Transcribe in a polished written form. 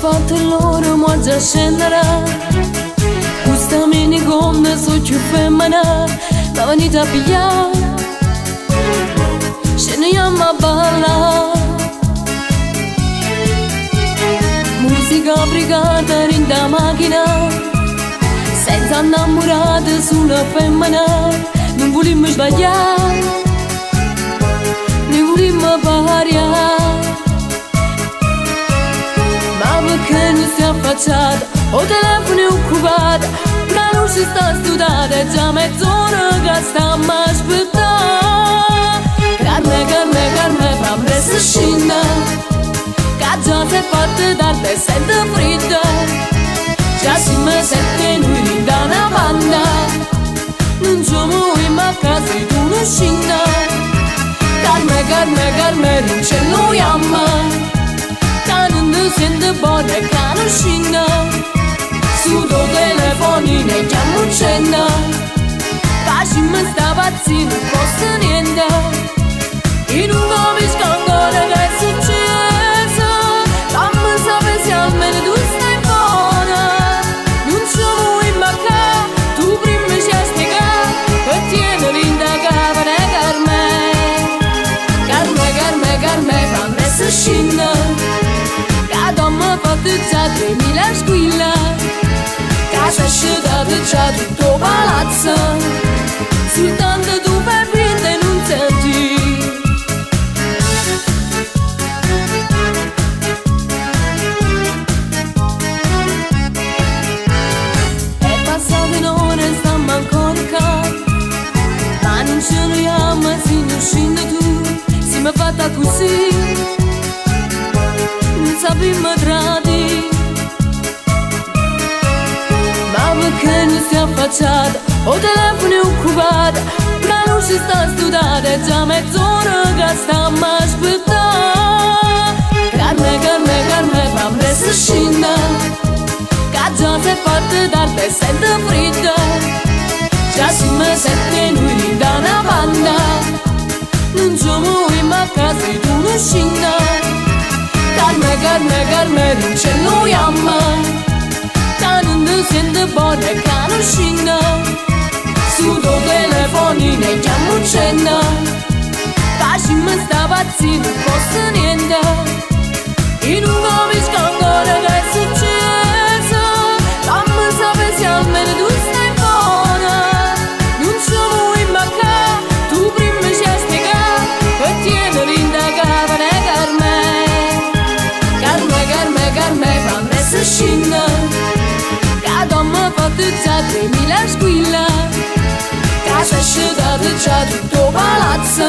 fatelor moargia scenderà. Questa minigonna so più femmina, ma venite a pigliare, sceniamo a ballare. Musica brigata in da macchina, senza innamorate sulla femmina. Non vogliamo sbagliare, non vogliamo pariare, ma perché non si è affacciata, o telefono è occupato, la luce sta studiata, è già mezz'ora che stiamo a aspettare. Carme, Carme, Carme, fa presto scenda, che già si è fatta tardi e sente fredda, già si mi sente noi da una banda, non ci muoviamo a casa e tu non scenda. Carme, Carme, Carme, non ce lo chiama, che non ti sente buona e che non scenda. Su tuo telefonino e chiamo un cena, facciamo sta pazzina, non costa niente. E non capisco ancora che è successo, fammi sapere se almeno tu stai buona. Non ci muoviamo a casa, tu prima ci hai spiegato, e tieni l'inda capare Carme. Carme, Carme, Carme, fammi essere scena, che domma ha fatto già 2000 squilla, casa asciugata già tutto palazzo, soltanto tu fai finta e non senti. È passata un'ora e stiamo ancora qua, ma non ce lo chiama se non scende tu. Si mi è fatta così, non sappiamo tradire, perché non si è affacciata, o telefono è occupato, la luce sta studiata, è già mezz'ora che stiamo a aspettare. Carme, Carme, Carme, fa presto scenda, che già si è fatta tardi e sente fredda, già si mi sente noi da una banda, non ci muoviamo a casa e tu non scenda. Carme, Carme, Carme, non ce lo chiama, che non ti sente buona e che non scenda. Su tuo telefonino e chiamo un cena, facciamo sta pazzina, non costa niente. E non capisco ancora che è successo, fammi sapere se almeno tu stai buona. Non ci muoviamo a casa, tu prima ci hai spiegato, e tieni l'inda capare Carme. Carme, Carme, Carme, fammi essere scena, che domma ha fatto già 2000 squilla, casa asciugata già tutto palazzo,